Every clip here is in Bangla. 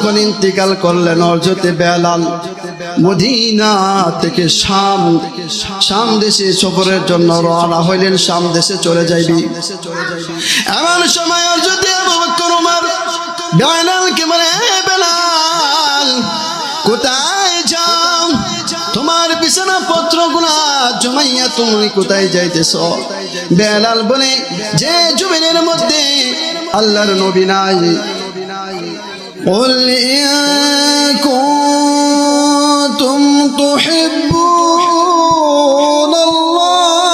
যখন ইন্তিকাল করলেন হযরত বেলাল মদিনা থেকে শাম দেশে সফরের জন্য রওনা হইলেন। শাম দেশে চলে যাইবি। এমন সময় হযরত আবু বকর ওমর বেলালকে বলে, বেলাল কোথায় যাও? তোমার বিছানা পত্রগুলা জমাইয়া তুমি কোথায় যাইতেছ? বেলাল বলে, যে জমিনের মধ্যে আল্লাহর নবী নাই। قل إن كنتم تحبون الله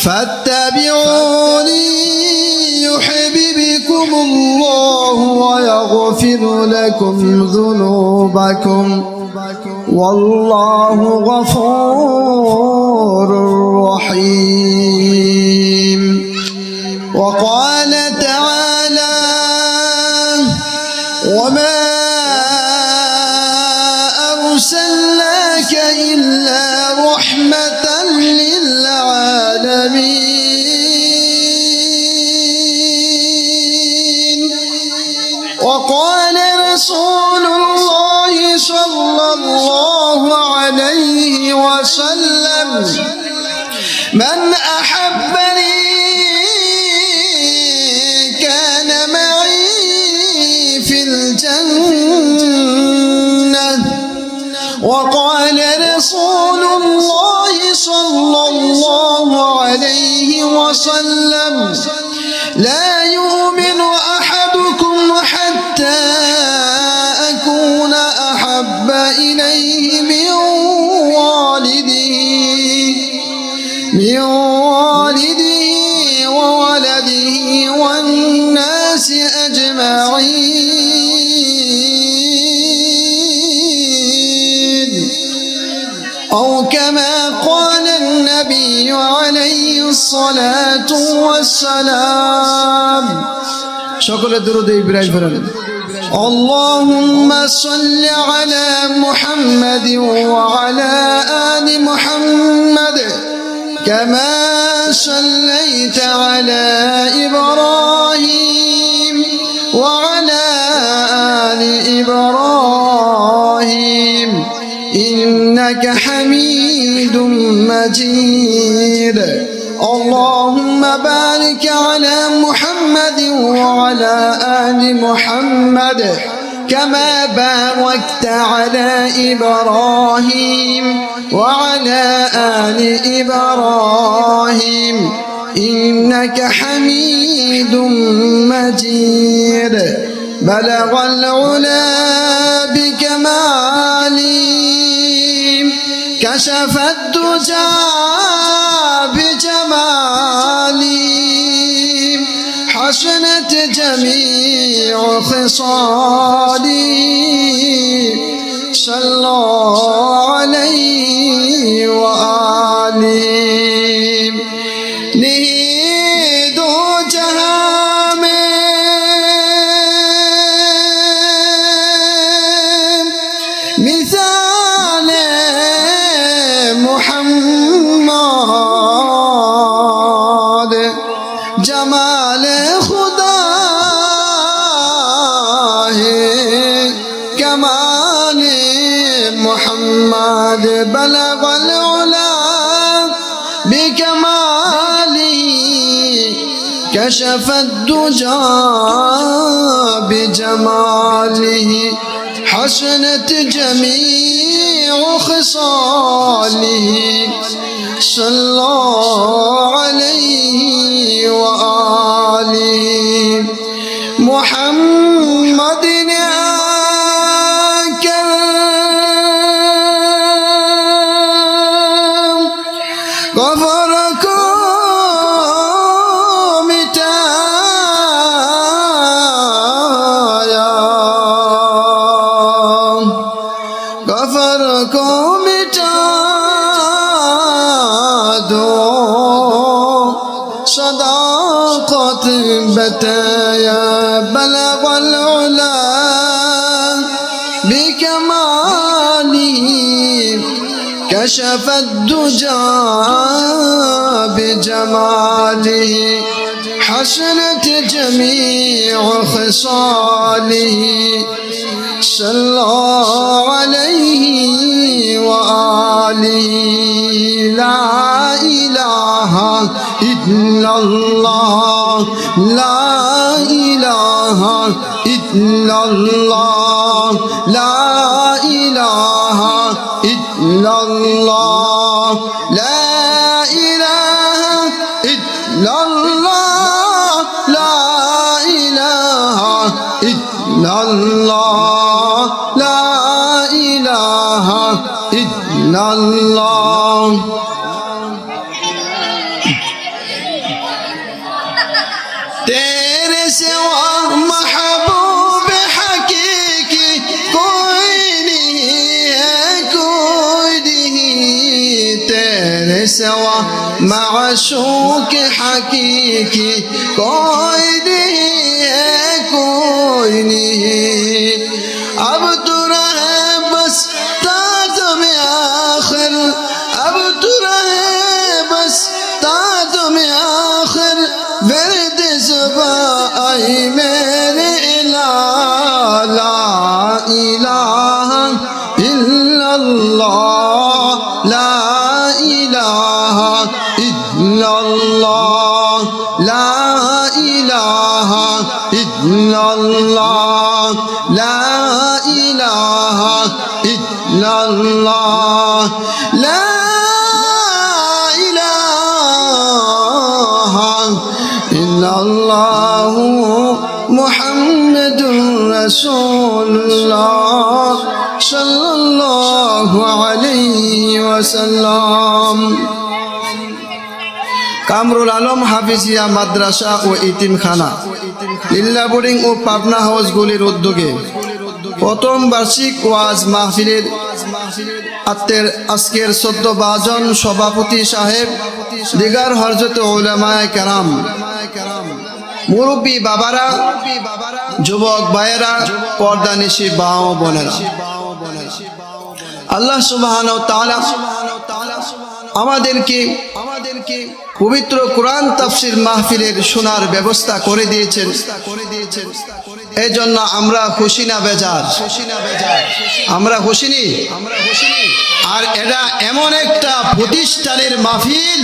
فاتبعوني يحببكم الله ويغفر لكم ذنوبكم والله غفور رحيم. وقال تعالى وما أرسلناك إلا رحمة للعالمين. وقال رسول الله صلى الله عليه وسلم من أحبني كان معي في الجنة. وقال رسول الله صلى الله عليه وسلم لا يؤمن أحدكم حتى أكون أحب إليه من والده وولده والناس أجمعين أو كما قال النبي عليه الصلاة والسلام. شكرا درود إبراهيم فرن. اللهم صل على محمد وعلى آل محمد كما صليت على إبراهيم وعلى آل إبراهيم إنك حميد مجيد. اللهم بارك على محمد وعلى آل محمد كما باركت على إبراهيم وعلى آل إبراهيم إنك حميد مجيد. بلغ العلا بكماله كشف الدجى بجماله حسنت جميع خصاله صلى عليه وآله. دو جہاں میں مثال محمد جمال خدا ہے کمال محمد. بلغ العلا بكماله كشف الدجى بجماله حسنت جميع خصاله صلى عليه وآله. محمد غفر کو مٹایا غفر کو مٹا دو صداقت بتایا. بلغ العلا بكماله كشف الدجى بجماله حسنت جميع خصاله صلى عليه وآله لا إله إلا الله لا إله إلا الله لا إله إلا الله لا إله إلا الله لا إله إلا الله لا إله إلا الله तेरे सिवा महबूब हकीकी कोई नहीं है कोई नहीं तेरे सिवा माशूक हकीकी कोई नहीं है कोई नहीं अब तू रहे बस ताज में आखिर अब तू रहे बस ताज में आखिर वर्द आई मेरे इलाहा ला इलाहा इल्लल्लाह ला इलाहा इल्लल्लाह ला इलाहा इल्लल्लाह ला इलाहा इल्लल्लाह ला الله محمد رسول الله صلى الله عليه وسلم কামরুল আলম হাফিজিয়া মাদ্রাসা ও ইতিমখানা লিল্লা বোর্ডিং ও পাবনা হাউসগুলির উদ্যোগে প্রথম বার্ষিক ওয়াজ মাহফিলের আজকের 14 জন সভাপতি সাহেব দিগার হযরত উলামায়ে কেরাম মুরব্বী বাবারা যুবক ভাইয়েরা পর্দানিশী মা ও বোনেরা আল্লাহ সুবহানাহু ওয়া তাআলা আমাদেরকে পবিত্র কোরআন তাফসীর মাহফিলের শোনার ব্যবস্থা করে দিয়েছেন এই জন্য আমরা খুশি না বেজার আমরা খুশি নি আর এটা এমন একটা প্রতিষ্ঠানের মাহফিল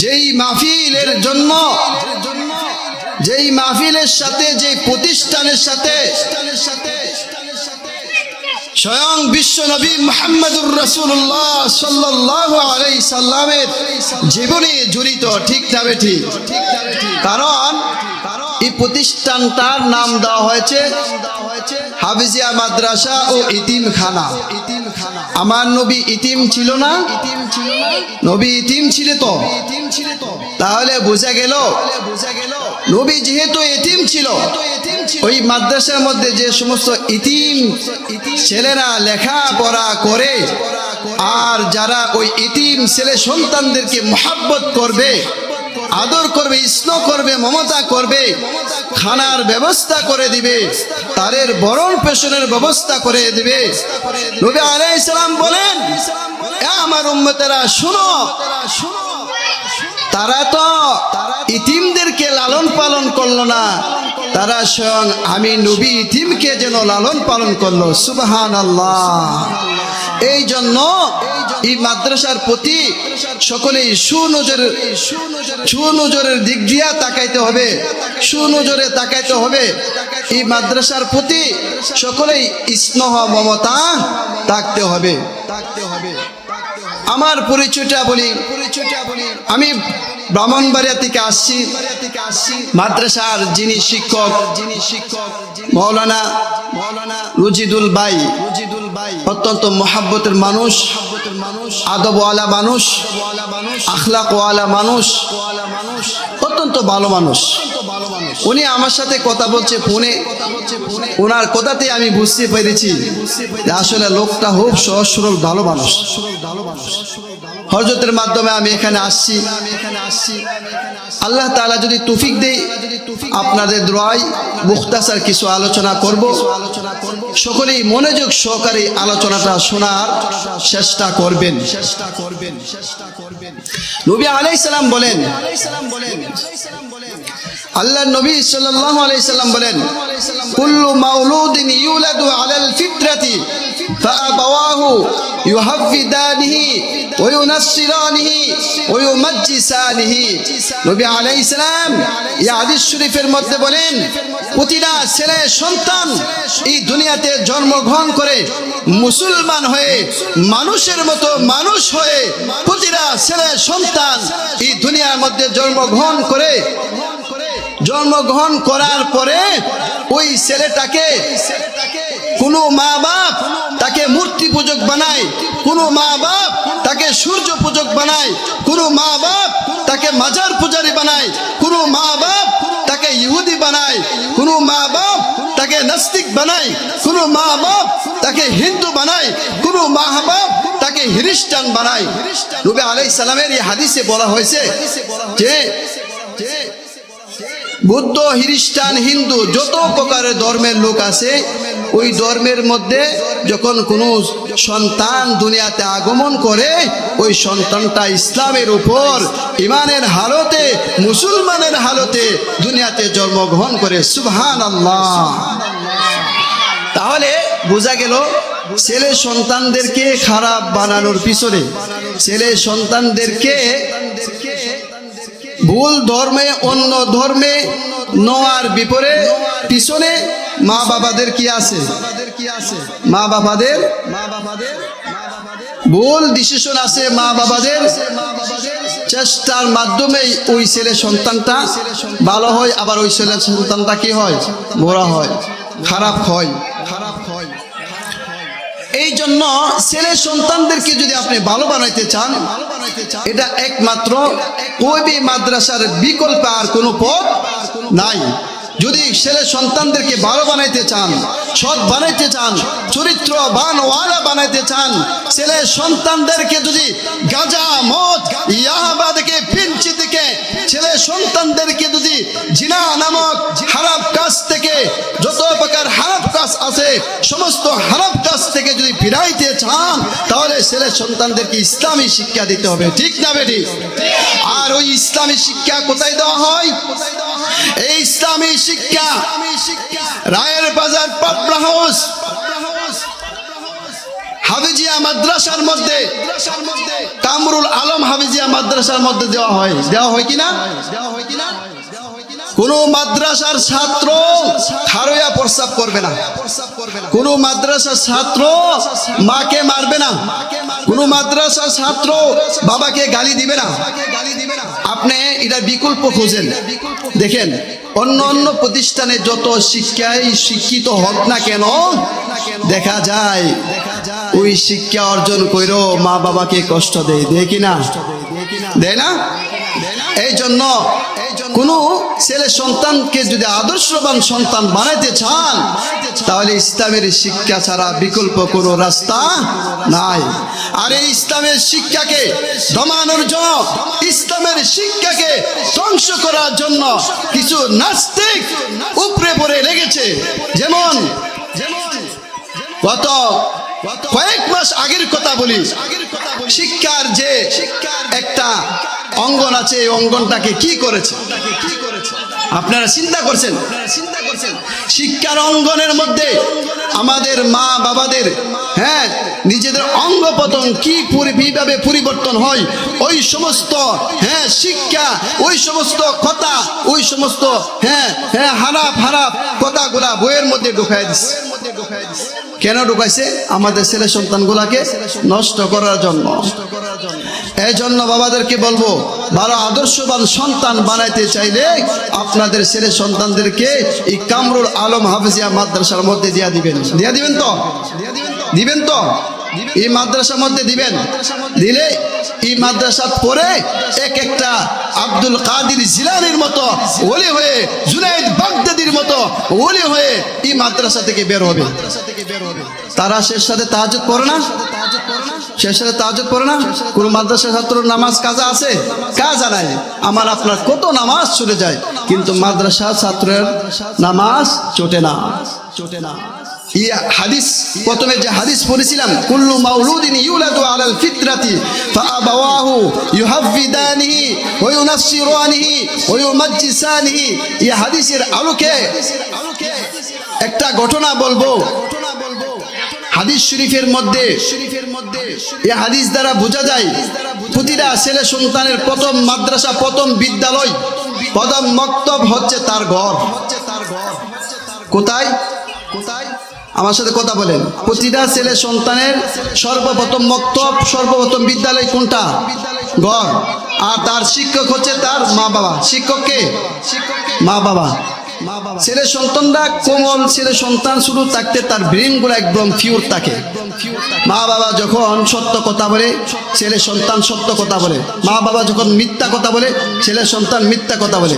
যেই মাহফিলের জন্য যেই মাহফিলের সাথে যে প্রতিষ্ঠানের সাথে স্বয়ং বিশ্ব নবী মুহাম্মদুর রাসূলুল্লাহ সাল্লাল্লাহু আলাইহি সাল্লামের জীবনে জড়িত ঠিক না বেঠিক কারণ এই প্রতিষ্ঠানটার নাম দেওয়া হয়েছে হাফিজিয়া মাদ্রাসা ও ইতিমখানা আমার নবী ইতিম ছিল না নবী ইতিম ছিল তো তাহলে বোঝা গেল নবী যেহেতু ইতিম ছিল ওই মাদ্রাসার মধ্যে যে সমস্ত ইতিম ছেলেরা লেখাপড়া করে আর যারা ওই ইতিম ছেলে সন্তানদেরকে মহব্বত করবে আদর করবে স্নেহ করবে মমতা করবে খানার ব্যবস্থা করে দিবে তাদের ভরণ পোষণের ব্যবস্থা করে দিবে নবী আলাইহিস সালাম বলেন আমার উম্মতেরা শুনো তারা তো ইতিমদেরকে লালন পালন করলো না তারা স্বয়ং আমি নবী ইতিমকে যেন লালন পালন করলো সুবহানাল্লাহ এই জন্য এই মাদ্রাসার প্রতি সকলেই সুনজরের দিক দিয়ে তাকাইতে হবে সুনজরে তাকাইতে হবে এই মাদ্রাসার প্রতি সকলেই স্নেহ মমতা থাকতে হবে আমার পরিচয়টা বলি আমি ব্রাহ্মণবাড়িয়া থেকে আসছি মাদ্রাসার যিনি শিক্ষক মাওলানা রুজিদুল ভাই অত্যন্ত মহব্বতের মানুষ আদবওয়ালা মানুষ আখলাকওয়ালা মানুষ অত্যন্ত ভালো মানুষ। উনি আমার সাথে কথা বলছে ফোনে, ওনার কথাতে আমি বুঝতে পেরেছি যে আসলে লোকটা খুব সহজ সরল ভালো মানুষ। হযরতের মাধ্যমে আমি এখানে আসছি। আল্লাহ তাআলা যদি তৌফিক দেয়, আপনাদের দোয়ায় মুখতাসার কিছু আলোচনা করব। সকলেই মনোযোগ সহকারে আলোচনাটা শোনার চেষ্টা করবেন। নবী আলাইহিস সালাম বলেন, আল্লাহর নবী সাল্লাল্লাহু আলাইহি সাল্লাম বলেন, কুল্লু মাউলুদিন ইউলাদু আলাল ফিতরাতি ফাআবাওয়াহু ইউহাফিদানিহি ওয়া ইউনাসসিরানিহি ওয়া ইউমাজ্জিসানিহি। নবী আলাইহিস সালাম এই হাদিস শরীফের মধ্যে বলেন, প্রতিটা ছেলে সন্তান এই দুনিয়াতে জন্মগ্রহণ করে মুসলমান হয়ে মানুষের মতো মানুষ হয়ে, প্রতিটা ছেলে সন্তান এই দুনিয়ার মধ্যে জন্মগ্রহণ করার পরে ওই ছেলেটাকে কোনো মা বাপ তাকে মূর্তি পূজক বানায়, কোনো মা বাপ তাকে সূর্য পূজক বানায়, কোনো মা বাপ তাকে মাজার পূজারী বানায়, কোনো মা বাপ তাকে ইহুদি বানায়, কোনো মা বাপ তাকে নাস্তিক বানায়, কোনো মা বাপ তাকে হিন্দু বানায়, কোনো মা বাপ তাকে খ্রিস্টান বানায়। নবী আলাইহিস সালামের এই হাদিসে বলা হয়েছে যে বুদ্ধ, খ্রিস্টান, হিন্দু যত প্রকারের ধর্মের লোক আছে, ওই ধর্মের মধ্যে যখন কোনো সন্তান দুনিয়াতে আগমন করে, ওই সন্তানটা ইসলামের উপর ঈমানের হালতে, মুসলমানের হালতে দুনিয়াতে জন্মগ্রহণ করে। সুবহানাল্লাহ। তাহলে বোঝা গেল ছেলে সন্তানদেরকে খারাপ বানানোর পিছনে, ছেলে সন্তানদেরকে ভুল ধর্মে অন্য ধর্মে নেওয়ার বিপরীতে পিছনে মা বাবাদের কি আছে? মা বাবাদের ভুল ডিসিশন আছে। মা বাবাদের চেষ্টার মাধ্যমেই ওই ছেলে সন্তানটা ভালো হয়, আবার ওই ছেলে সন্তানটা কি হয়? মোরা হয়, খারাপ হয়। এই জন্য ছেলে সন্তানদেরকে যদি আপনি ভালো বানাইতে চান, এটা একমাত্র কওমি মাদ্রাসার বিকল্প আর কোনো পথ নাই। যদি ছেলে সন্তানদেরকে ভালো বানাইতে চান, সৎ বানাইতে চান, চরিত্রবানওয়ালা বানাইতে চান, ছেলে সন্তানদেরকে যদি গাঁজা, মদ, ইয়াবা থেকে, ফিঞ্চি থেকে, ছেলে সন্তানদেরকে যদি জিনা নামক খারাপ কাজ থেকে, যত প্রকার খারাপ কাজ আছে সমস্ত খারাপ কাজ থেকে যদি ফিরাইতে চান, তাহলে ছেলে সন্তানদেরকে ইসলামী শিক্ষা দিতে হবে। ঠিক না বেটি? আর ওই ইসলামী শিক্ষা কোথায় দেওয়া হয়? এই ইসলামী শিক্ষা রায়ের বাজার পাবনা হাউস হাফিজিয়া মাদ্রাসার মধ্যে, কামরুল আলম হাফিজিয়া মাদ্রাসার মধ্যে দেওয়া হয় কিনা? কোন মাদ্রাসার ছাত্র খারোয়া প্রস্রাব করবে না, কোন মাদ্রাসার ছাত্র মাকে মারবে না, কোন মাদ্রাসার ছাত্র বাবাকে গালি দিবে না। আপনি এটা বিকল্প খোঁজেন। দেখেন অন্য অন্য প্রতিষ্ঠানে যত শিক্ষিত হোক না কেন, দেখা যায় ওই শিক্ষা অর্জন কইরো মা বাবাকে কষ্ট দেয় কিনা? দেয় না? এই জন্য কোন ছেলে সন্তানকে যদি আদর্শবান সন্তান বানাইতে চান, তাহলে ইসলামের শিক্ষা ছাড়া বিকল্প কোনো রাস্তা নাই। আর এই ইসলামের শিক্ষাকে দমানোর জন্য, ইসলামের শিক্ষাকে ধ্বংস করার জন্য কিছু নাস্তিক উপরে পড়ে লেগেছে। যেমন গত কয়েক মাস আগের কথা বলি, শিক্ষার যে একটা অঙ্গন আছে, এই অঙ্গনটাকে কি করেছে আপনারা চিন্তা করছেন? শিক্ষার অঙ্গনের মধ্যে আমাদের মা বাবাদের নিজেদের অঙ্গ প্রত্যঙ্গ কিভাবে পরিবর্তন হয়, ওই সমস্ত শিক্ষা, ওই সমস্ত কথা, ওই সমস্ত হারাপ কথাগুলা বইয়ের মধ্যে ঢুকাই দিচ্ছে। কেন ঢুকাইছে? আমাদের ছেলে সন্তানগুলাকে নষ্ট করার জন্য। এই জন্য বাবাদেরকে বলবো, ভালো আদর্শবান সন্তান বানাইতে চাইলে আপনাদের ছেলে সন্তানদেরকে এই কামরুল আলম হাফিজিয়া মাদ্রাসার মধ্যে দিয়া দিবেন তো? দিবেন তো? এই মাদ্রাসার মধ্যে দিবেন। দিলে এই মাদ্রাসা পড়ে এক একটা আব্দুল কাদের জিলানীর মতো ওলি হয়ে, জুনায়েদ বাগদাদির মতো ওলি হয়ে এই মাদ্রাসা থেকে বের হবে। তারা শেষ সাথে তাহাজ্জুদ পড়ে না, শেষ সাথে তাহাজ্জুদ পড়ে না। কোন মাদ্রাসা ছাত্র নামাজ কাজা আছে? কাজা নাই। আমার আপনার কত নামাজ ছুটে যায়, কিন্তু মাদ্রাসা ছাত্রের নামাজ চটে না। হাদিস, প্রথমে যে হাদিস পড়েছিলাম, কুল্লু মাউলুদিন ইউলাদু আলাল ফিতরাতি ফাআবাওয়াহু ইউহাফিদানিহি ওয়া ইউনাসসিরানিহি ওয়া ইউমাজ্জিসানিহি। এই হাদিসের আলোকে একটা ঘটনা বলবো। হাদিস শরীফের মধ্যে এই হাদিস দ্বারা বোঝা যায় প্রতিটা ছেলে সন্তানের প্রথম মাদ্রাসা, প্রথম বিদ্যালয়, প্রথম মক্তব হচ্ছে তার ঘর। কোথায়? আমার সাথে কথা বলেন। প্রতিটা ছেলে সন্তানের সর্বপ্রথম মক্তব, সর্বপ্রথম বিদ্যালয় কোনটা? ঘর। আর তার শিক্ষক হচ্ছে তার মা বাবা। শিক্ষককে মা বাবা। ছেলে সন্তানরা কোমল, ছেলে সন্তান শুরু থাকতে তার ব্রেনগুলো একদম পিওর থাকে। মা বাবা যখন সত্য কথা বলে, ছেলে সন্তান সত্য কথা বলে। মা বাবা যখন মিথ্যা কথা বলে, ছেলে সন্তান মিথ্যা কথা বলে।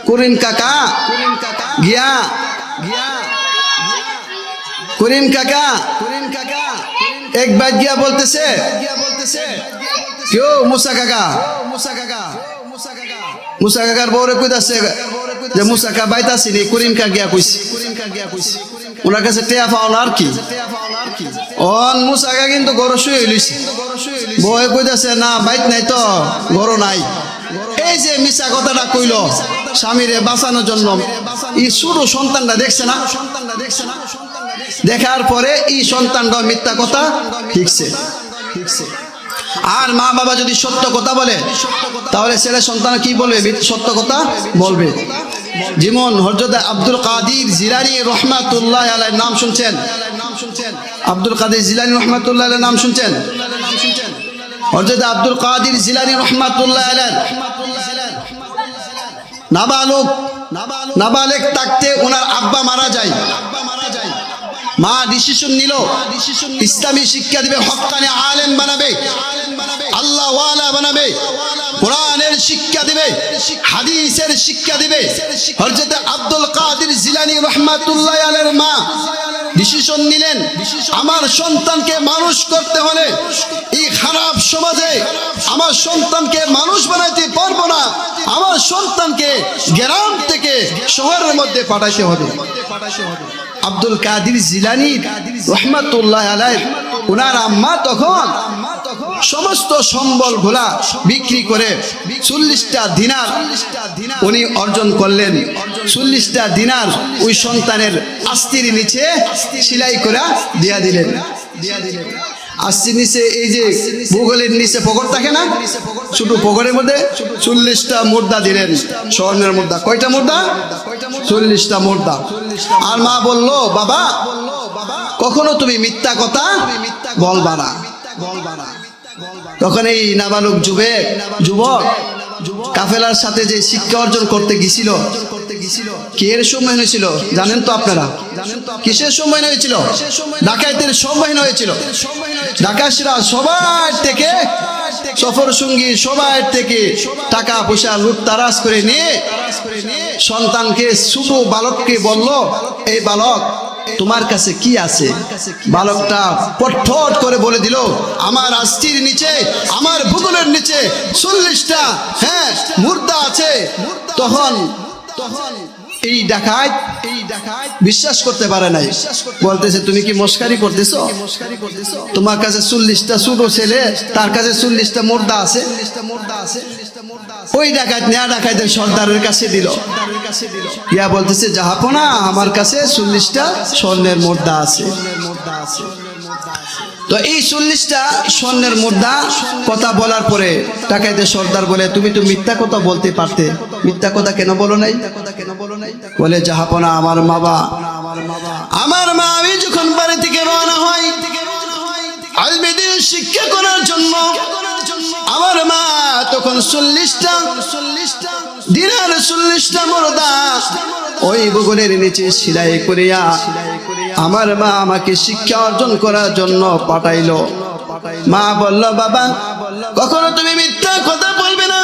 করিম কাকা গিয়া, করিম কাকা একবার গিয়া বলতেছে, কেউ মুসা কাকা, মুসা কাকার বউরে কইতাছে যে মুসা কা বাইতাছি নি, করিম কা গিয়া কইছি। ওনার কাছে টেয়া পাওনা আর কি। অন মুসা কা কিন্তু গরু শুয়ে লইছে। বউয়ে কইতাছে না বাইত নাই তো, গরু নাই। এই যে মিশা কথাটা কইল স্বামীরে বাঁচানোর জন্য, এই ছোট সন্তানটা দেখছে না, দেখার পরে এই সন্তানটা মিথ্যা কথা শিখছে। আর মা বাবা যদি সত্য কথা বলে, তাহলে ছেলে সন্তান কি বলবে? সত্য কথা বলবে। যেমন হযরত আব্দুল কাদের জিলানী রহমাতুল্লাহ আলাইহির নাম শুনছেন? আব্দুল কাদের জিলানী রহমাতুল্লাহ আলাইহির নাম শুনছেন? হযরত আব্দুল কাদের জিলানী রহমাতুল্লাহ আলাইহি নাবালেগ থাকতে ওনার আব্বা মারা যায়। মা ডিসিশন নিল ইসলামী শিক্ষা দিবে, হক্কানি আলেম বানাবে, আল্লাহ ওয়ালা বানাবে, কোরআনের শিক্ষা দিবে, হাদিসের শিক্ষা দিবে। হযরত আব্দুল কাদের জিলানী রাহমাতুল্লাহ আলাইহির মা ডিসিশন নিলেন, আমার সন্তানকে মানুষ করতে হলে এই খারাপ সমাজে আমার সন্তানকে মানুষ বানাইতে পারবো না, আমার সন্তানকে গ্রাম থেকে শহরের মধ্যে পাঠাইতে হবে। আব্দুল কাদের জিলানী রহমাতুল্লাহ আলাইহি ওনার আম্মা তখন সমস্ত সম্বল গুলা বিক্রি করে 40টা দিনার উনি অর্জন করলেন। 40টা দিনার ওই সন্তানের আস্তির নিচে সেলাই করে দিয়া দিলেন। আস্তির নিচে, এই যে ভূগোলের নিচে পকড় থাকে না, ছোট পকড়ের মধ্যে 40টা মুদ্রা দিলেন, স্বর্ণের মুদ্রা। কয়টা মুদ্রা? 40টা মুদ্রা। আর মা বলল, বাবা কখনো তুমি মিথ্যা কথা বলবা না। তখন এই নাবালক যুবক কাফেলার সাথে যে শিক্ষা অর্জন করতে গিয়েছিল, কিসের সময় হয়েছিল জানেন তো আপনারা? কিসের সময় হয়েছিল? ডাকাইতের সময় হয়েছিল। ডাকাতরা সবার থেকে, সফর সঙ্গী সবার থেকে টাকা পয়সা লুটতারাজ করে নিয়ে সন্তানকে, ছোট বালককে বলল, এই বালক তোমার কাছে কি আছে? বালকটা পটফট করে বলে দিল, আমার আস্তির নিচে, আমার ভূগোলের নিচে 40টা মুদ্রা আছে। তখন এই ডাকাত বিশ্বাস করতে পারে নাই, বলতেছে তুমি কি মস্কারি করতেছো? তোমার কাছে 40টা ছোট ছেলে, তার কাছে 40টা মুদ্রা আছে। ওই ডাকাত নেয়া ডাকাতের সর্দারের কাছে দিল, ইয়া বলতেছে জাহাপনা আমার কাছে 40টা স্বর্ণের মুদ্রা আছে। তো এই 40টা স্বর্ণের মুদ্রা কথা বলার পরে ডাকাতের সর্দার বলে, তুমি তো মিথ্যা কথা বলতে পারতে, মিথ্যা কথা কেন বলো নাই? বলে জাহাপনা আমার মা আমি যখন বাড়ি থেকে রওনা হই আলমে দ্বীন শিক্ষা করার জন্য, আমার মা তখন 40টা দিনার 40টা মুদ্রা ওই বগলের নিচে সেলাই করিয়া আমার মা আমাকে শিক্ষা অর্জন করার জন্য পাঠাইলো। মা বলল, বাবা কখনো তুমি মিথ্যা কথা বলবে না।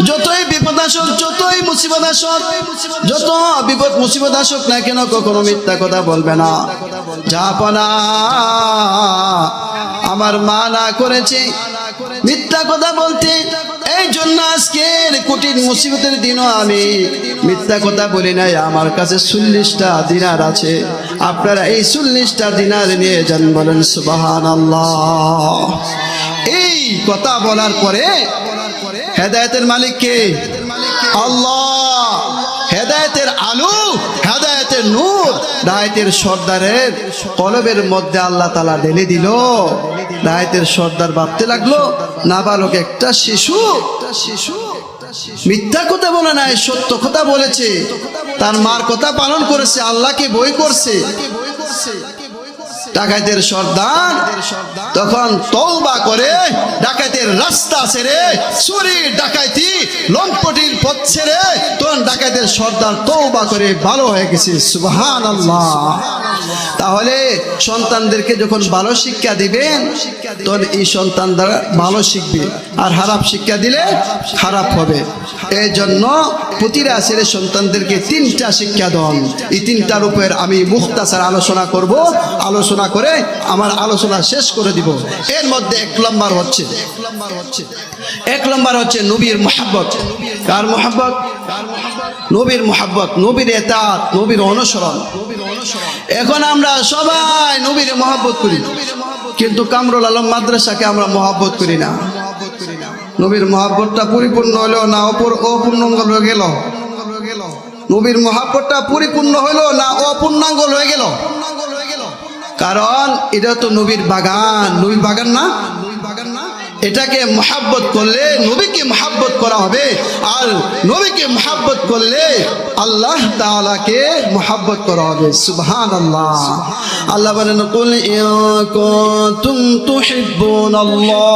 যতই বিপদ আসুক, যতই মুসিবত আসুক, যত বিপদ মুসিবত আসুক না কেন, কখনো মিথ্যা কথা বলবে না। জাহাপনা আমার মা না করেছে মিথ্যা কথা বলতে, এই জন্য আজকের কঠিন মুসিবতের দিনও আমি মিথ্যা কথা বলি নাই। আমার কাছে 40টা দিনার আছে, আপনারা এই 40টা দিনার নিয়ে যান, বলেন সুবহানাল্লাহ। এই কথা বলার পরে হেদায়েতের মালিক কে? আল্লাহ। হেদায়েতের আলো, হেদায়েতের নূর দায়েতের সর্দারের কলবের মধ্যে আল্লাহ তাআলা ঢেলে দিল। দায়েতের সর্দার ভাবতে লাগলো, নাবালক একটা শিশু মিথ্যা কথা বলে নাই, সত্য কথা বলেছে, তার মার কথা পালন করেছে, আল্লাহকে ভয় করছে। ডাকাতের সর্দার তখন তওবা করে ডাকাতের রাস্তা ছেড়ে, চুরি ডাকাতি লম্পটির পথ ছেড়ে তখন ডাকাতের সর্দার তওবা করে ভালো হয়ে গেছে। সুবহানাল্লাহ। তাহলে সন্তানদেরকে যখন ভালো শিক্ষা দিবেন তখন এই সন্তানরা ভালো শিখবে, আর খারাপ শিক্ষা দিলে খারাপ হবে। এই জন্য প্রতিটা ছেলে সন্তানদেরকে 3টা শিক্ষা দেন। এই 3টার উপর আমি মুখতাসার আলোচনা করব, আলোচনা করে আমার আলোচনা শেষ করে দিব। এর মধ্যে 1 নম্বর হচ্ছে নবীর মুহাব্বত। কার মুহাব্বত? নবীর মুহাব্বত, নবীর ইতাআত, নবীর অনুসরণ। এখন আমরা সবাই নবীর মুহাব্বত করি, কিন্তু কামরুল আলম মাদ্রাসাকে আমরা মুহাব্বত করি না। নবীর মুহাব্বতটা পরিপূর্ণ হলো না অপূর্ণাঙ্গ হয়ে গেল? নবীর মুহাব্বতটা পরিপূর্ণ হলো না অপূর্ণাঙ্গ হয়ে গেল? কারণ এটা তো নবীর বাগান। নবীর বাগান না? এটাকে মুহাব্বত করলে নবীকে মুহাব্বত করা হবে, আর নবীকে মুহাব্বত করলে আল্লাহ তাআলাকে মুহাব্বত করা হবে। সুবহানাল্লাহ। আল্লাহ বলেন, কুল ইন কুনতুম তুহিব্বুনাল্লাহ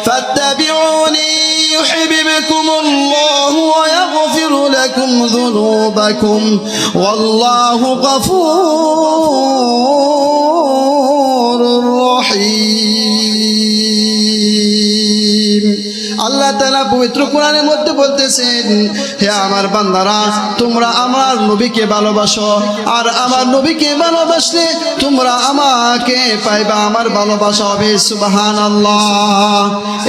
ফাত্তাবিউনি ইউহিব্বুকুমুল্লাহু ওয়া ইয়াগফির লাকুম যুনুবাকুম ওয়াল্লাহু গফুরুর রহিম। আল্লাহ তাআলা পবিত্র কোরআনের মধ্যে বলতেছেন, হে আমার বান্দারা, তোমরা আমার নবীকে ভালোবাসো, আর আমার নবীকে ভালোবাসলে তোমরা আমাকে পাইবা, আমার ভালোবাসা হবে। সুবহানাল্লাহ।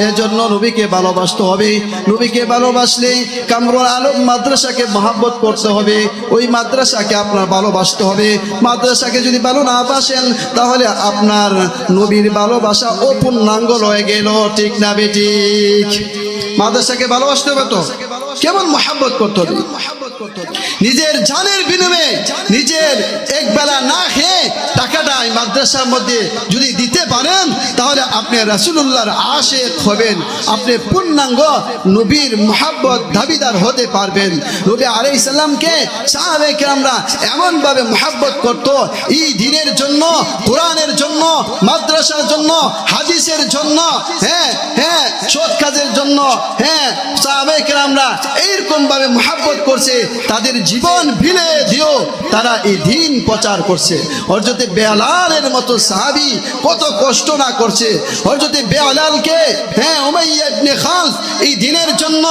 এজন্য নবীকে ভালোবাসতে হবে। নবীকে ভালোবাসলে কামরুল আলম মাদ্রাসাকে মহব্বত করতে হবে, ওই মাদ্রাসাকে আপনার ভালোবাসতে হবে। মাদ্রাসাকে যদি ভালো না বাসেন তাহলে আপনার নবীর ভালোবাসা অপূর্ণাঙ্গ হয়ে গেল। ঠিক না বেঠিক? মাদ্রাসাকে ভালোবাসতে হবে তো কেমন মহব্বত করতে হবে? নিজের জানের বিনিময়ে, নিজের একবেলা না খেয়ে টাকাটা এই মাদ্রাসার মধ্যে যদি দিতে পারেন তাহলে আপনি রাসূলুল্লাহর আশিক হবেন, আপনি পূর্ণাঙ্গ নবীর মহব্বত দাবিদার হতে পারবেন। নবী আলাইহিস সালামকে সাহাবায়ে কেরামরা এমন ভাবে মহব্বত করত, এই দ্বীনের জন্য, কোরআনের জন্য, মাদ্রাসার জন্য, হাদিসের জন্য, সৎ কাজের জন্য, সাহাবায়ে কেরামরা এইরকম ভাবে মহব্বত করছে, তাদের জীবন বিলে দিও তারা এই দ্বীন প্রচার করছে। হযরত বেলালের মতো সাহাবী কত কষ্ট না করছে। হযরত বেলালকে উমাইয়া ইবনে খালফ এই দ্বীনের জন্য,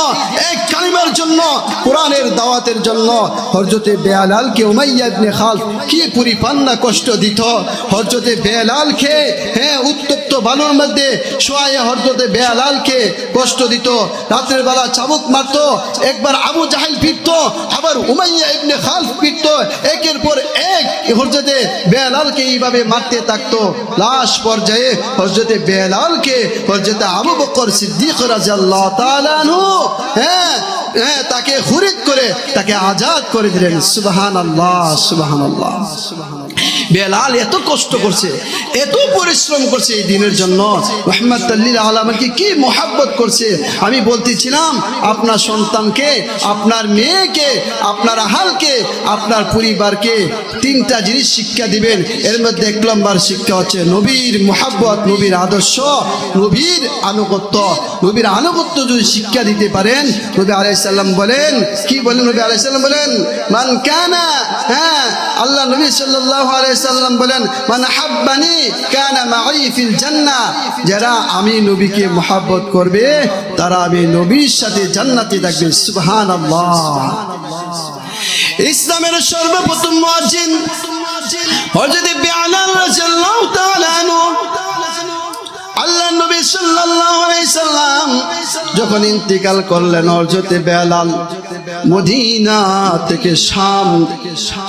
এক কালিমার জন্য, কোরআনের দাওয়াতের জন্য হযরত বেলালকে উমাইয়া ইবনে খালফ কি পরিপূর্ণ কষ্ট দিত। হযরত বেলালকে উত্তপ্ত বালুর মধ্যে শোয়ায় হযরত বেলালকে কষ্ট দিত, রাতের বেলা চাবুক মারতো, একবার আবু জাহেল পিটত, আবার উমাইয়া ইবনে খালফ পিটত, একের পর এক হযরত বেলালকে এইভাবে মারতে থাকতো। লাশ পর্যায়ে হযরত বেলালকে হযরত আবু বকর সিদ্দিক রাদিয়াল্লাহু তাআলা আনহু তাকে খরিদ করে তাকে আজাদ করে দিলেন। সুবহানাল্লাহ, সুবহানাল্লাহ। বেলাল এত কষ্ট করছে, এত পরিশ্রম করছে এই দিনের জন্য, রাহমাতাল লিল আলামিনকে কি মোহাব্বত করছে। আমি বলতেছিলাম আপনার সন্তানকে, আপনার মেয়েকে, আপনার আহালকে, আপনার পরিবারকে তিনটা জিনিস শিক্ষা দিবেন। এর মধ্যে 1 নম্বর শিক্ষা হচ্ছে নবীর মোহাব্বত, নবীর আদর্শ, নবীর আনুগত্য। নবীর আনুগত্য যদি শিক্ষা দিতে পারেন, নবী আলাইহিস সালাম বলেন, কি বলেন নবী আলাইহিস সালাম বলেন, মান কানা, হ্যাঁ আল্লাহ নবী সাল্লাল্লাহু আলাইহি সাল্লাম বলেন, মান হাব্বানি কানা মাই ফিল জান্নাহ, যারা আমি নবীকে মোহাব্বত করবে তারা আমি নবীর সাথে জান্নাতে থাকবে। সুবহানাল্লাহ। ইসলামের সর্বপ্রথম মুয়াজ্জিন হযরত বিলাল রাদিয়াল্লাহু তাআলা আনহু, আল্লাহ নবী সাল্লাল্লাহু আলাইহি সাল্লাম যখন ইন্তিকাল করলেন, হযরত বিলাল মদিনা থেকে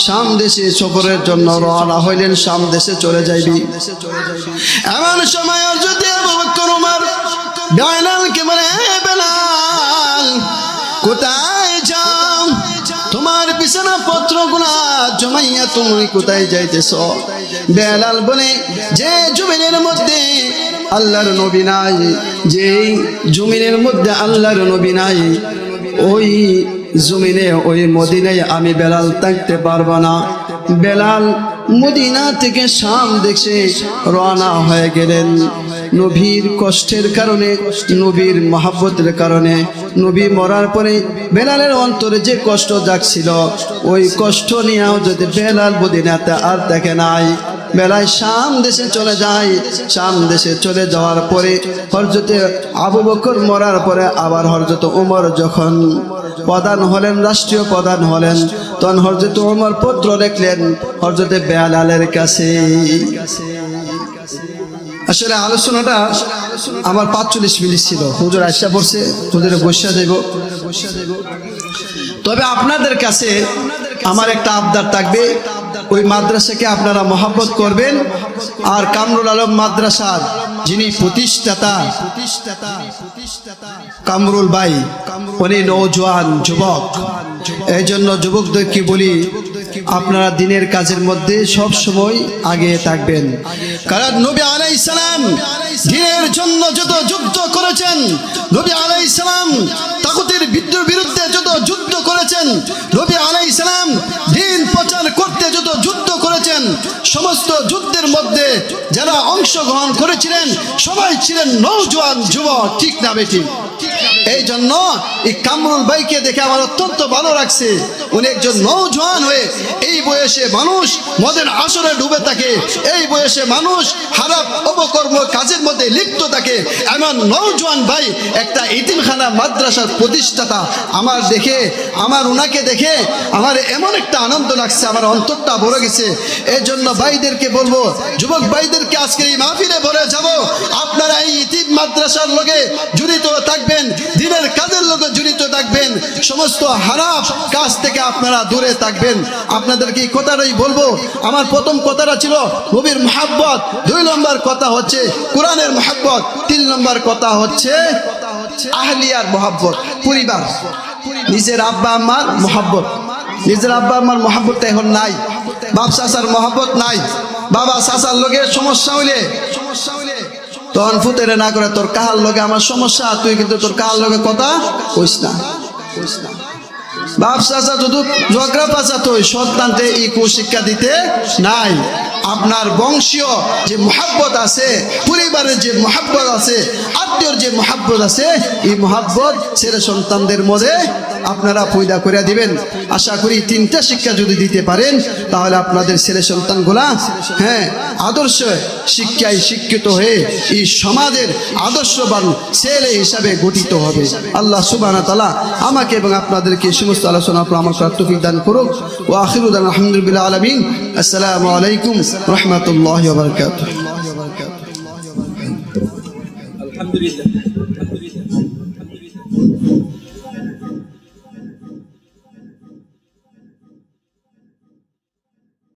শাম দেশে সফরের জন্য রওনা হইলেন, শাম দেশে চলে যাইবি। এমন সময় হযরত আবু বকর ওমর বিলালকে বলে, হে বিলাল কোথায় যাও, তোমার বিছানা পত্রগুলা জমাইয়া তুমি কোথায় যাইতেছ? বিলাল বলে, যে জমিনের মধ্যে আল্লাহর নবী নাই, যে জমিনের মধ্যে আল্লাহর নবী নাই, ওই জমিনে ওই মদিনায় আমি বেলাল থাকতে পারবো না। বেলাল মদিনা থেকে শাম দেশে রওনা হয়ে গেলেন। নবীর কষ্টের কারণে, নবীর মহব্বতের কারণে, নবী মরার পরে বেলালের অন্তরে যে কষ্ট জাগছিল, ওই কষ্ট নিয়েও যদি বেলাল মদিনাতে আর দেখে নাই, বেলায় শাম দেশে চলে যায়। শাম দেশে চলে যাওয়ার পরে হযরত আবু বকর মরার পরে আবার হযরত ওমর যখন প্রধান হলেন, রাষ্ট্রীয় প্রধান হলেন, তখন হযরত ওমর পত্র লিখলেন হযরত বেলালের কাছে। আসলে আলোচনাটা আমার 45 মিনিট ছিল, হুজুর আয়সা পড়ছে, হুজুরে বসে যাইব। তবে আপনাদের কাছে আমার একটা আবদার থাকবে, ওই মাদ্রাসাকে আপনারা মহব্বত করবেন। আর কামরুল আলম মাদ্রাসার যিনি প্রতিষ্ঠাতা কামরুল ভাই, উনি নওজোয়ান যুবক, এই জন্য যুবকদেরকে বলি আপনারা দিনের কাজের মধ্যে সব সময় আগে থাকবেন। কারণ নবী আলাইহিস সালাম দিনের জন্য যত যুদ্ধ করেছেন, নবী আলাইহিস সালাম তাগুতের বিরুদ্ধে যত যুদ্ধ করেছেন, নবী আলাইহিস সালাম দ্বীন প্রচার করতে যত যুদ্ধ করেছেন, সমস্ত যুদ্ধের মধ্যে যারা অংশগ্রহণ করেছিলেন সবাই ছিলেন নওজোয়ান যুবক, ঠিক না বেঠিক? এই জন্য এই কামরুল ভাইকে দেখে আমার অত্যন্ত ভালো লাগছে। উনি একজন নওজোয়ান হয়ে এই বয়সে মানুষ মদের আসরে ডুবে থাকে, এই বয়সে মানুষ খারাপ অপকর্ম কাজের মধ্যে লিপ্ত থাকে, এমন নওজোয়ান ভাই একটা ইতিমখানা মাদ্রাসার প্রতিষ্ঠাতা। আমার ওনাকে দেখে আমার এমন একটা আনন্দ লাগছে, আমার অন্তরটা ভরে গেছে। এই জন্য ভাইদেরকে বলবো, যুবক ভাইদেরকে আজকে এই মাহফিলে বলে যাব, আপনারা এই ইতিম মাদ্রাসার লগে জড়িত থাকবেন, দিনের কাজের লগে জড়িত থাকবেন, সমস্ত হারাম কাজ থেকে আপনারা দূরে থাকবেন। আপনাদেরকে এই কথাটাই বলবো। আমার প্রথম কথাটা ছিল নবীর মহব্বত, 2 নম্বর কথা হচ্ছে কোরআনের মহব্বত, 3 নম্বর কথা হচ্ছে আহলিয়ার মহব্বত, পরিবার, নিজের আব্বা আম্মার মহব্বত। নিজের আব্বা আম্মার মহব্বত এখন নাই, বাপ চাচার মহব্বত নাই। বাবা চাচার লগে সমস্যা হইলে তখন ফুতেরে না করে, তোর কাহার লগে আমার সমস্যা, তুই কিন্তু তোর কাহার লগে কথা কইস না। বাপ চাচা যদি ঝগড়া পাচা তুই সন্তানকে এই কুশিক্ষা দিতে নাই। আপনার বংশীয় যে মহব্বত আছে, পরিবারের যে মহব্বত আছে, আত্মীয়র যে মহব্বত আছে, এই মহব্বত ছেলে সন্তানদের মধ্যে আপনারা পয়দা করে দিবেন। আশা করি 3টা শিক্ষা যদি দিতে পারেন তাহলে আপনাদের ছেলে সন্তানগুলা আদর্শ শিক্ষায় শিক্ষিত হয়ে এই সমাজের আদর্শবান ছেলে হিসাবে গঠিত হবে। আল্লাহ সুবহানাহু ওয়া তাআলা আমাকে এবং আপনাদেরকে সমস্ত আলোচনা আমার তৌফিক দান করুক। ওয়া আখিরু দাওয়ানা আলহামদুলিল্লাহি আলামিন। আসসালামু আলাইকুম রাহমাতুল্লাহি ওয়া বারাকাতুহু। আলহামদুলিল্লাহ।